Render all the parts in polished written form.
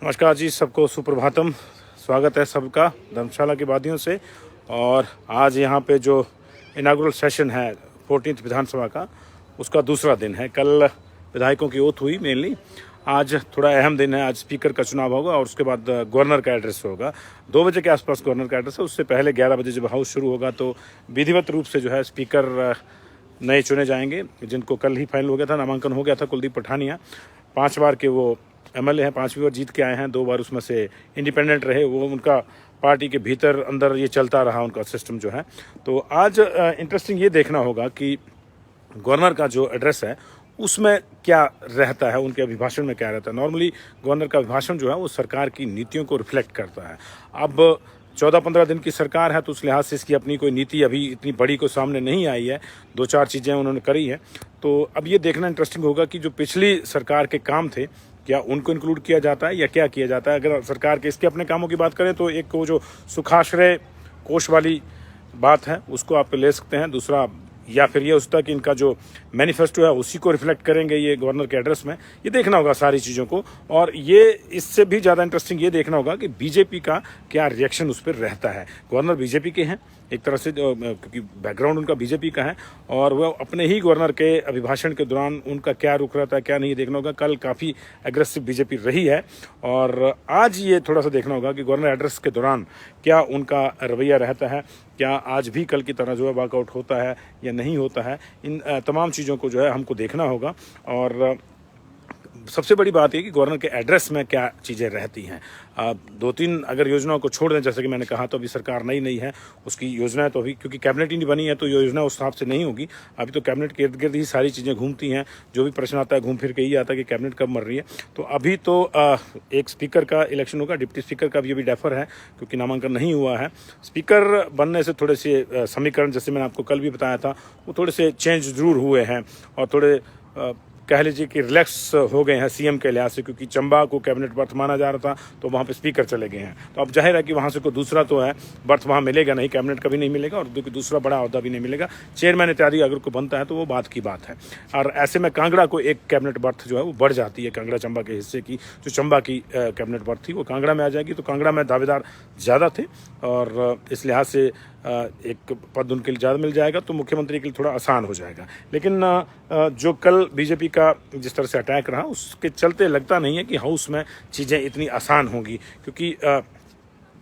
नमस्कार जी, सबको सुप्रभातम। स्वागत है सबका धर्मशाला की वादियों से। और आज यहाँ पे जो इनागुरल सेशन है 14th विधानसभा का, उसका दूसरा दिन है। कल विधायकों की ओथ हुई मेनली। आज थोड़ा अहम दिन है। आज स्पीकर का चुनाव होगा और उसके बाद गवर्नर का एड्रेस होगा। 2 बजे के आसपास गवर्नर का एड्रेस है। उससे पहले 11 बजे जब हाउस शुरू होगा तो विधिवत रूप से जो है स्पीकर नए चुने जाएंगे, जिनको कल ही फाइनल हो गया था, नामांकन हो गया था। कुलदीप पठानिया 5 बार के वो एमएलए हैं, 5वीं बार जीत के आए हैं। 2 बार उसमें से इंडिपेंडेंट रहे। वो उनका पार्टी के भीतर अंदर ये चलता रहा उनका सिस्टम जो है। तो आज इंटरेस्टिंग ये देखना होगा कि गवर्नर का जो एड्रेस है उसमें क्या रहता है, उनके अभिभाषण में क्या रहता है। नॉर्मली गवर्नर का अभिभाषण जो है वो सरकार की नीतियों को रिफ्लेक्ट करता है। अब 14-15 दिन की सरकार है तो उस लिहाज से इसकी अपनी कोई नीति अभी इतनी बड़ी को सामने नहीं आई है। 2-4 चीज़ें उन्होंने करी हैं। तो अब ये देखना इंटरेस्टिंग होगा कि जो पिछली सरकार के काम थे, क्या उनको इंक्लूड किया जाता है या क्या किया जाता है। अगर सरकार के इसके अपने कामों की बात करें तो एक वो जो सुखाश्रय कोष वाली बात है उसको आप ले सकते हैं। दूसरा, या फिर ये उसका कि इनका जो मैनिफेस्टो है उसी को रिफ्लेक्ट करेंगे ये गवर्नर के एड्रेस में। ये देखना होगा सारी चीज़ों को। और ये इससे भी ज़्यादा इंटरेस्टिंग ये देखना होगा कि बीजेपी का क्या रिएक्शन उस पर रहता है। गवर्नर बीजेपी के हैं एक तरह से, क्योंकि बैकग्राउंड उनका बीजेपी का है, और वह अपने ही गवर्नर के अभिभाषण के दौरान उनका क्या रुख रहता है क्या नहीं, देखना होगा। कल काफ़ी एग्रेसिव बीजेपी रही है और आज ये थोड़ा सा देखना होगा कि गवर्नर एड्रेस के दौरान क्या उनका रवैया रहता है, क्या आज भी कल की तरह जो है वॉकआउट होता है या नहीं होता है। इन तमाम चीज़ों को जो है हमको देखना होगा। और सबसे बड़ी बात है कि गवर्नर के एड्रेस में क्या चीज़ें रहती हैं। 2-3 अगर योजनाओं को छोड़ दें, जैसे कि मैंने कहा, तो अभी सरकार नई है, उसकी योजनाएं तो अभी क्योंकि कैबिनेट ही नहीं बनी है तो योजना उस हिसाब से नहीं होगी। अभी तो कैबिनेट के इर्द गिर्द ही सारी चीज़ें घूमती हैं। जो भी प्रश्न आता है घूम फिर के ही आता है कि कैबिनेट कब मर रही है। तो अभी तो एक स्पीकर का इलेक्शन होगा, डिप्टी स्पीकर का भी अभी डेफर है क्योंकि नामांकन नहीं हुआ है। स्पीकर बनने से थोड़े से समीकरण, जैसे मैंने आपको कल भी बताया था, वो थोड़े से चेंज जरूर हुए हैं और थोड़े कह लीजिए कि रिलैक्स हो गए हैं सीएम के लिहाज से। क्योंकि चंबा को कैबिनेट बर्थ माना जा रहा था तो वहाँ पे स्पीकर चले गए हैं। तो अब जाहिर है कि वहाँ से कोई दूसरा तो है बर्थ वहाँ मिलेगा नहीं, कैबिनेट कभी नहीं मिलेगा और दूसरा बड़ा अहदा भी नहीं मिलेगा। चेयरमैन इत्यादि अगर कोई बनता है तो वो बात की बात है। और ऐसे में कांगड़ा को एक कैबिनेट बर्थ जो है वो बढ़ जाती है। कांगड़ा चंबा के हिस्से की जो चंबा की कैबिनेट बर्थ थी वो कांगड़ा में आ जाएगी। तो कांगड़ा में दावेदार ज़्यादा थे और इस लिहाज से एक पद उनके लिए ज़्यादा मिल जाएगा तो मुख्यमंत्री के लिए थोड़ा आसान हो जाएगा। लेकिन जो कल बीजेपी का जिस तरह से अटैक रहा उसके चलते लगता नहीं है कि हाउस में चीज़ें इतनी आसान होंगी, क्योंकि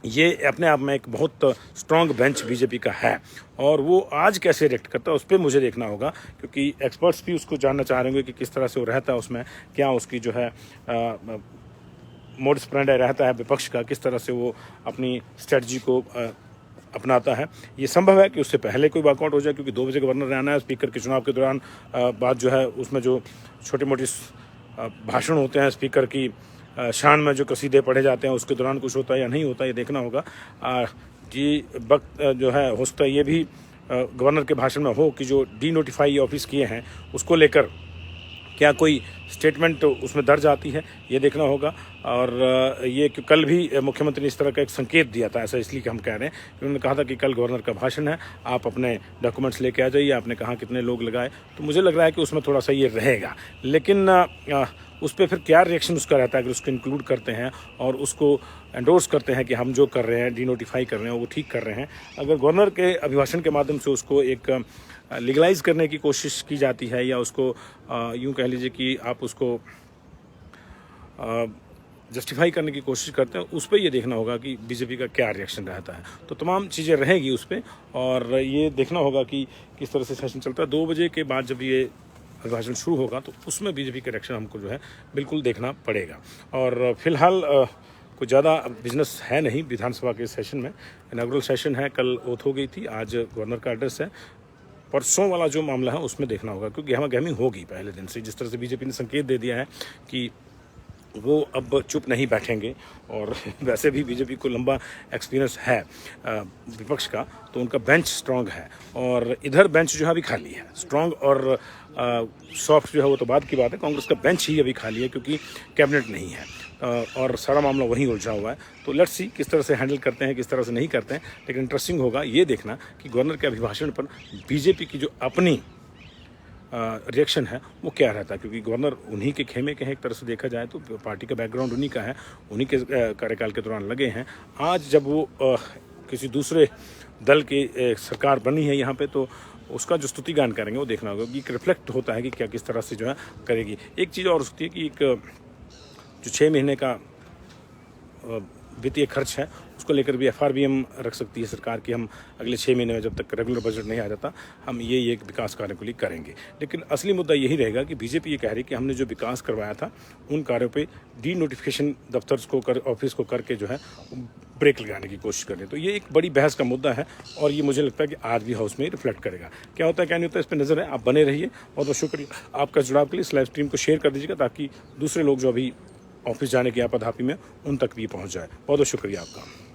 ये अपने आप में एक बहुत स्ट्रॉन्ग बेंच बीजेपी का है और वो आज कैसे रिएक्ट करता है उस पर मुझे देखना होगा। क्योंकि एक्सपर्ट्स भी उसको जानना चाह रहे होंगे कि किस तरह से वो रहता है उसमें, क्या उसकी जो है मोडस ऑपरेंडी रहता है विपक्ष का, किस तरह से वो अपनी स्ट्रेटजी को अपनाता है। ये संभव है कि उससे पहले कोई वॉकआउट हो जाए, क्योंकि 2 बजे गवर्नर रहना है। स्पीकर के चुनाव के दौरान बात जो है उसमें जो छोटे मोटे भाषण होते हैं स्पीकर की शान में जो कसीदे पढ़े जाते हैं उसके दौरान कुछ होता है या नहीं होता, ये देखना होगा। जी वक्त जो है हो सकता है ये भी गवर्नर के भाषण में हो कि जो डी नोटिफाई ऑफिस किए हैं उसको लेकर क्या कोई स्टेटमेंट उसमें दर्ज आती है, ये देखना होगा। और ये कल भी मुख्यमंत्री ने इस तरह का एक संकेत दिया था, ऐसा इसलिए कि हम कह रहे हैं कि उन्होंने कहा था कि कल गवर्नर का भाषण है, आप अपने डॉक्यूमेंट्स लेके आ जाइए। आपने कहा कितने लोग लगाए, तो मुझे लग रहा है कि उसमें थोड़ा सा ये रहेगा। लेकिन उस पर फिर क्या रिएक्शन उसका रहता है अगर उसको इंक्लूड करते हैं और उसको एंडोर्स करते हैं कि हम जो कर रहे हैं डी नोटिफाई कर रहे हैं वो ठीक कर रहे हैं। अगर गवर्नर के अभिभाषण के माध्यम से उसको एक लीगलाइज करने की कोशिश की जाती है या उसको यूँ कह लीजिए कि आप उसको जस्टिफाई करने की कोशिश करते हैं, उस पर ये देखना होगा कि बीजेपी का क्या रिएक्शन रहता है। तो तमाम चीज़ें रहेगी उस पर और ये देखना होगा कि किस तरह से सेशन चलता है। 2 बजे के बाद जब ये अभिभाषण शुरू होगा तो उसमें बीजेपी का रिएक्शन हमको जो है बिल्कुल देखना पड़ेगा। और फिलहाल कोई ज़्यादा बिजनेस है नहीं विधानसभा के सेशन में। इनॉग्रेशन सेशन है, कल ओथ हो गई थी, आज गवर्नर का एड्रेस है। परसों वाला जो मामला है उसमें देखना होगा, क्योंकि गहमा गहमी होगी पहले दिन से। जिस तरह से बीजेपी ने संकेत दे दिया है कि वो अब चुप नहीं बैठेंगे और वैसे भी बीजेपी को लंबा एक्सपीरियंस है विपक्ष का, तो उनका बेंच स्ट्रांग है। और इधर बेंच जो है अभी खाली है। स्ट्रांग और सॉफ्ट जो है वो तो बात की बात है, कांग्रेस का बेंच ही अभी खाली है क्योंकि कैबिनेट नहीं है और सारा मामला वहीं उलझा हुआ है। तो लेट्स सी किस तरह से हैंडल करते हैं, किस तरह से नहीं करते हैं। लेकिन इंटरेस्टिंग होगा ये देखना कि गवर्नर के अभिभाषण पर बीजेपी की जो अपनी रिएक्शन है वो क्या रहता है, क्योंकि गवर्नर उन्हीं के खेमे के हैं एक तरह से देखा जाए तो, पार्टी का बैकग्राउंड उन्हीं का है, उन्हीं के कार्यकाल के दौरान लगे हैं। आज जब वो किसी दूसरे दल की सरकार बनी है यहाँ पे, तो उसका जो स्तुति गान करेंगे वो देखना होगा कि एक रिफ्लेक्ट होता है कि क्या किस तरह से जो है करेगी। एक चीज़ और हो सकती है कि एक जो 6 महीने का वित्तीय खर्च है उसको लेकर भी FRBM रख सकती है सरकार कि हम अगले 6 महीने में जब तक रेगुलर बजट नहीं आ जाता हम ये विकास कार्यों के लिए करेंगे। लेकिन असली मुद्दा यही रहेगा कि बीजेपी ये कह रही है कि हमने जो विकास करवाया था उन कार्यों पे डी नोटिफिकेशन दफ्तर को ऑफिस को करके जो है ब्रेक लगाने की कोशिश करें। तो ये एक बड़ी बहस का मुद्दा है और ये मुझे लगता है कि आज भी हाउस में रिफ्लेक्ट करेगा। क्या होता है क्या नहीं होता है इस पर नज़र है, आप बने रहिए। बहुत बहुत शुक्रिया आपका जुड़ाव के लिए। इस लाइव स्ट्रीम को शेयर कर दीजिएगा ताकि दूसरे लोग जो अभी ऑफिस जाने की आपाधापी में उन तक भी पहुंच जाए। बहुत बहुत शुक्रिया आपका।